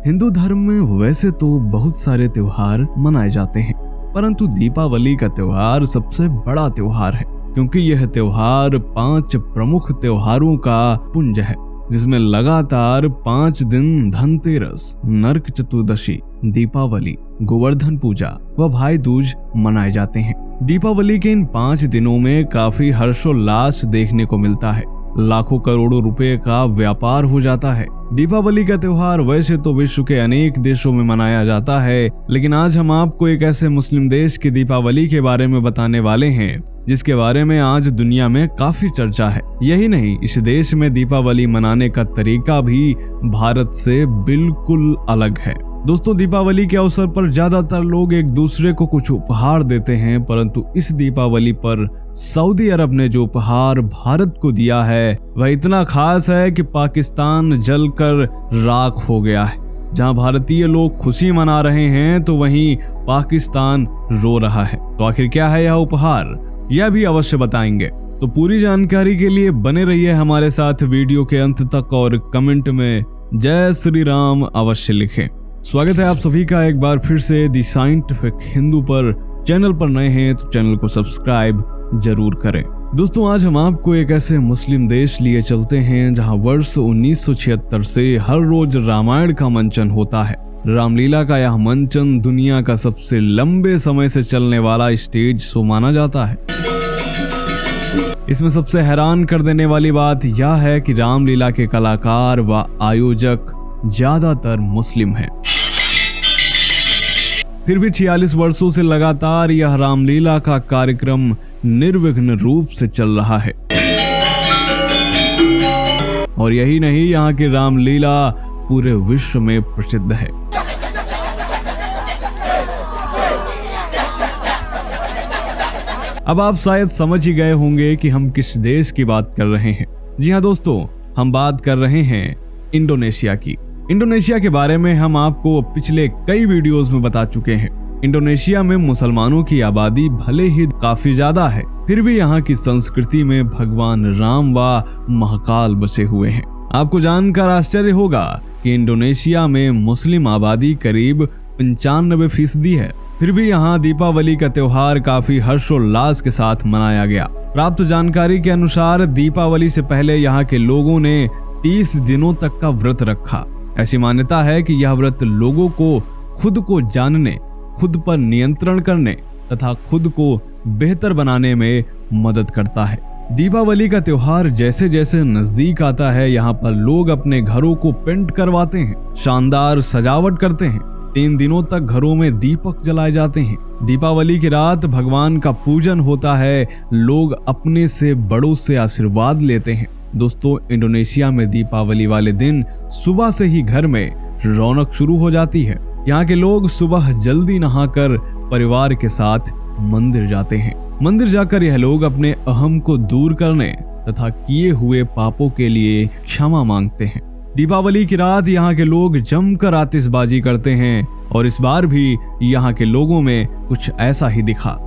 हिंदू धर्म में वैसे तो बहुत सारे त्योहार मनाए जाते हैं, परंतु दीपावली का त्योहार सबसे बड़ा त्योहार है, क्योंकि यह त्योहार 5 प्रमुख त्योहारों का पुंज है, जिसमें लगातार 5 दिन धनतेरस, नरक चतुर्दशी, दीपावली, गोवर्धन पूजा व भाई दूज मनाए जाते हैं। दीपावली के इन 5 दिनों में काफी हर्षोल्लास देखने को मिलता है। लाखों करोड़ों रुपए का व्यापार हो जाता है। दीपावली का त्योहार वैसे तो विश्व के अनेक देशों में मनाया जाता है, लेकिन आज हम आपको एक ऐसे मुस्लिम देश की दीपावली के बारे में बताने वाले हैं जिसके बारे में आज दुनिया में काफी चर्चा है। यही नहीं, इस देश में दीपावली मनाने का तरीका भी भारत से बिल्कुल अलग है। दोस्तों, दीपावली के अवसर पर ज्यादातर लोग एक दूसरे को कुछ उपहार देते हैं, परंतु इस दीपावली पर सऊदी अरब ने जो उपहार भारत को दिया है वह इतना खास है कि पाकिस्तान जलकर राख हो गया है। जहां भारतीय लोग खुशी मना रहे हैं तो वहीं पाकिस्तान रो रहा है। तो आखिर क्या है यह उपहार, यह भी अवश्य बताएंगे। तो पूरी जानकारी के लिए बने रहिए हमारे साथ वीडियो के अंत तक और कमेंट में जय श्री राम अवश्य लिखें। स्वागत है आप सभी का एक बार फिर से द साइंटिफिक हिंदू पर। चैनल पर नए हैं तो चैनल को सब्सक्राइब जरूर करें। दोस्तों, आज हम आपको एक ऐसे मुस्लिम देश लिए चलते हैं जहां वर्ष 1976 से हर रोज रामायण का मंचन होता है। रामलीला का यह मंचन दुनिया का सबसे लंबे समय से चलने वाला स्टेज शो माना जाता है। इसमें सबसे हैरान कर देने वाली बात यह है कि रामलीला के कलाकार व आयोजक ज्यादातर मुस्लिम हैं। फिर भी 46 वर्षों से लगातार यह रामलीला का कार्यक्रम निर्विघ्न रूप से चल रहा है। और यही नहीं, यहाँ की रामलीला पूरे विश्व में प्रसिद्ध है। अब आप शायद समझ ही गए होंगे कि हम किस देश की बात कर रहे हैं। जी हाँ दोस्तों, हम बात कर रहे हैं इंडोनेशिया की। इंडोनेशिया के बारे में हम आपको पिछले कई वीडियोस में बता चुके हैं। इंडोनेशिया में मुसलमानों की आबादी भले ही काफी ज्यादा है, फिर भी यहाँ की संस्कृति में भगवान राम व महाकाल बसे हुए हैं। आपको जानकर आश्चर्य होगा कि इंडोनेशिया में मुस्लिम आबादी करीब 95% है। फिर भी यहाँ दीपावली का त्योहार काफी हर्षोल्लास के साथ मनाया गया। प्राप्त जानकारी के अनुसार दीपावली से पहले यहाँ के लोगों ने 30 दिनों तक का व्रत रखा। ऐसी मान्यता है कि यह व्रत लोगों को खुद को जानने, खुद पर नियंत्रण करने तथा खुद को बेहतर बनाने में मदद करता है। दीपावली का त्योहार जैसे जैसे नजदीक आता है, यहाँ पर लोग अपने घरों को पेंट करवाते हैं, शानदार सजावट करते हैं। 3 दिनों तक घरों में दीपक जलाए जाते हैं। दीपावली की रात भगवान का पूजन होता है। लोग अपने से बड़ों से आशीर्वाद लेते हैं। दोस्तों, इंडोनेशिया में दीपावली वाले दिन सुबह से ही घर में रौनक शुरू हो जाती है। यहाँ के लोग सुबह जल्दी नहाकर परिवार के साथ मंदिर जाते हैं। मंदिर जाकर यह लोग अपने अहम को दूर करने तथा किए हुए पापों के लिए क्षमा मांगते हैं। दीपावली की रात यहाँ के लोग जमकर आतिशबाजी करते हैं और इस बार भी यहाँ के लोगों में कुछ ऐसा ही दिखा।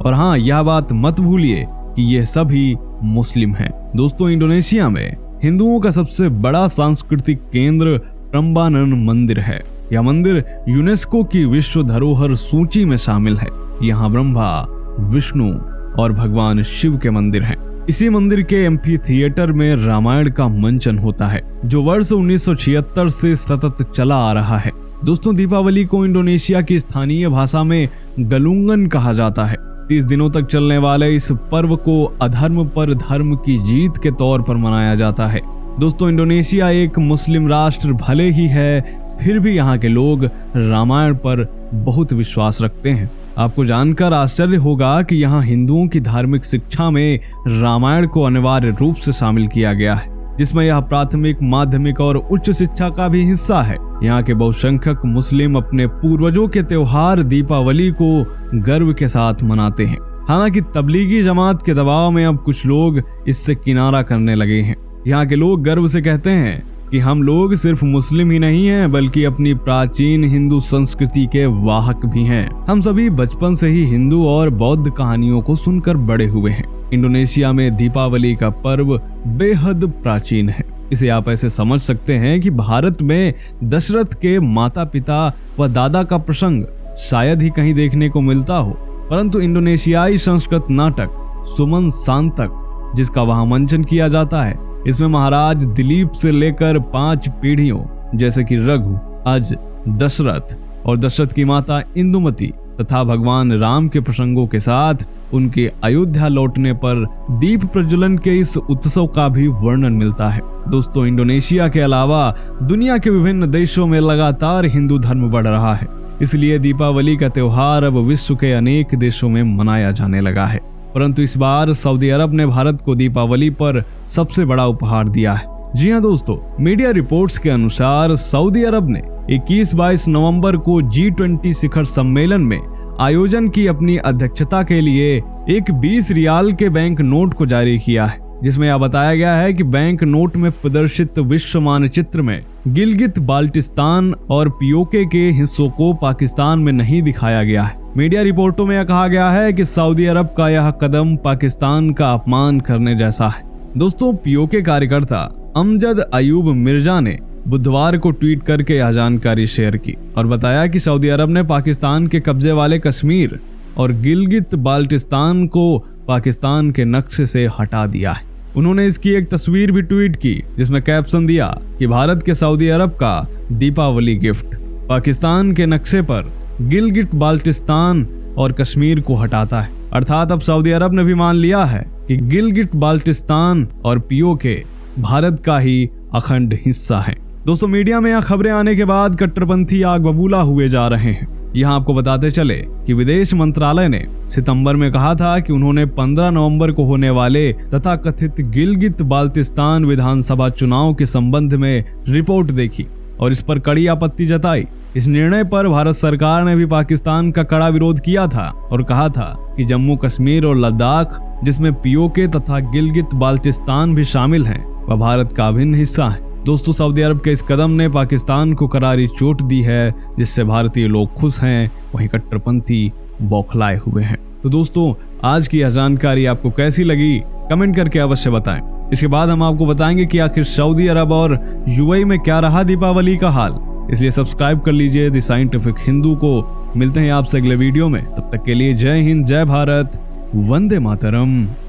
और हाँ, यह बात मत भूलिए कि ये सभी मुस्लिम हैं। दोस्तों, इंडोनेशिया में हिंदुओं का सबसे बड़ा सांस्कृतिक केंद्र प्रम्बानन मंदिर है। यह मंदिर यूनेस्को की विश्व धरोहर सूची में शामिल है। यहाँ ब्रह्मा, विष्णु और भगवान शिव के मंदिर हैं। इसी मंदिर के एम्फी थिएटर में रामायण का मंचन होता है, जो वर्ष 1976 से सतत चला आ रहा है। दोस्तों, दीपावली को इंडोनेशिया की स्थानीय भाषा में गलुंगन कहा जाता है। 30 दिनों तक चलने वाले इस पर्व को अधर्म पर धर्म की जीत के तौर पर मनाया जाता है। दोस्तों, इंडोनेशिया एक मुस्लिम राष्ट्र भले ही है, फिर भी यहाँ के लोग रामायण पर बहुत विश्वास रखते हैं। आपको जानकर आश्चर्य होगा कि यहाँ हिंदुओं की धार्मिक शिक्षा में रामायण को अनिवार्य रूप से शामिल किया गया है, जिसमें यह प्राथमिक, माध्यमिक और उच्च शिक्षा का भी हिस्सा है। यहाँ के बहुसंख्यक मुस्लिम अपने पूर्वजों के त्योहार दीपावली को गर्व के साथ मनाते हैं। हालांकि तबलीगी जमात के दबाव में अब कुछ लोग इससे किनारा करने लगे हैं। यहाँ के लोग गर्व से कहते हैं कि हम लोग सिर्फ मुस्लिम ही नहीं हैं बल्कि अपनी प्राचीन हिंदू संस्कृति के वाहक भी हैं। हम सभी बचपन से ही हिंदू और बौद्ध कहानियों को सुनकर बड़े हुए हैं। इंडोनेशिया में दीपावली का पर्व बेहद प्राचीन है। इसे आप ऐसे समझ सकते हैं कि भारत में दशरथ के माता पिता व दादा का प्रसंग शायद ही कहीं देखने को मिलता हो, परंतु इंडोनेशियाई संस्कृत नाटक सुमन सांतक जिसका वहां मंचन किया जाता है, इसमें महाराज दिलीप से लेकर 5 पीढ़ियों जैसे कि रघु, अज, दशरथ और दशरथ की माता इंदुमती तथा भगवान राम के प्रसंगों के साथ उनके अयोध्या लौटने पर दीप प्रज्वलन के इस उत्सव का भी वर्णन मिलता है। दोस्तों, इंडोनेशिया के अलावा दुनिया के विभिन्न देशों में लगातार हिंदू धर्म बढ़ रहा है, इसलिए दीपावली का त्योहार अब विश्व के अनेक देशों में मनाया जाने लगा है। परंतु इस बार सऊदी अरब ने भारत को दीपावली पर सबसे बड़ा उपहार दिया है। जी हां दोस्तों, मीडिया रिपोर्ट्स के अनुसार सऊदी अरब ने 21-22 नवंबर को G20 शिखर सम्मेलन में आयोजन की अपनी अध्यक्षता के लिए एक 20 रियाल के बैंक नोट को जारी किया है, जिसमें यह बताया गया है कि बैंक नोट में प्रदर्शित विश्व मानचित्र में गिलगित बाल्टिस्तान और पीओके के हिस्सों को पाकिस्तान में नहीं दिखाया गया है। मीडिया रिपोर्टों में यह कहा गया है कि सऊदी अरब का यह कदम पाकिस्तान का अपमान करने जैसा है। दोस्तों, पीओके कार्यकर्ता अमजद अयूब मिर्जा ने बुधवार को ट्वीट करके यह जानकारी शेयर की और बताया कि सऊदी अरब ने पाकिस्तान के कब्जे वाले कश्मीर और गिलगित बाल्टिस्तान को पाकिस्तान के नक्शे से हटा दिया है। उन्होंने इसकी एक तस्वीर भी ट्वीट की जिसमें कैप्शन दिया कि भारत के सऊदी अरब का दीपावली गिफ्ट पाकिस्तान के नक्शे पर गिलगिट बाल्टिस्तान और कश्मीर को हटाता है। अर्थात अब सऊदी अरब ने भी मान लिया है कि गिलगिट बाल्टिस्तान और पीओके भारत का ही अखंड हिस्सा है। दोस्तों, मीडिया में यह खबरें आने के बाद कट्टरपंथी आग बबूला हुए जा रहे हैं। यहाँ आपको बताते चले कि विदेश मंत्रालय ने सितंबर में कहा था कि उन्होंने 15 नवंबर को होने वाले तथा कथित गिलगित बाल्टिस्तान विधानसभा चुनाव के संबंध में रिपोर्ट देखी और इस पर कड़ी आपत्ति जताई। इस निर्णय पर भारत सरकार ने भी पाकिस्तान का कड़ा विरोध किया था और कहा था कि जम्मू कश्मीर और लद्दाख, जिसमें पीओके तथा गिलगित बाल्टिस्तान भी शामिल हैं, वह भारत का अभिन्न हिस्सा है। दोस्तों, सऊदी अरब के इस कदम ने पाकिस्तान को करारी चोट दी है, जिससे भारतीय लोग खुश हैं, वहीं कट्टरपंथी बौखलाए हुए हैं। तो दोस्तों, आज की यह जानकारी आपको कैसी लगी कमेंट करके अवश्य बताएं। इसके बाद हम आपको बताएंगे कि आखिर सऊदी अरब और यूएई में क्या रहा दीपावली का हाल। इसलिए सब्सक्राइब कर लीजिए द साइंटिफिक हिंदू को। मिलते हैं आपसे अगले वीडियो में, तब तक के लिए जय हिंद, जय भारत, वंदे मातरम।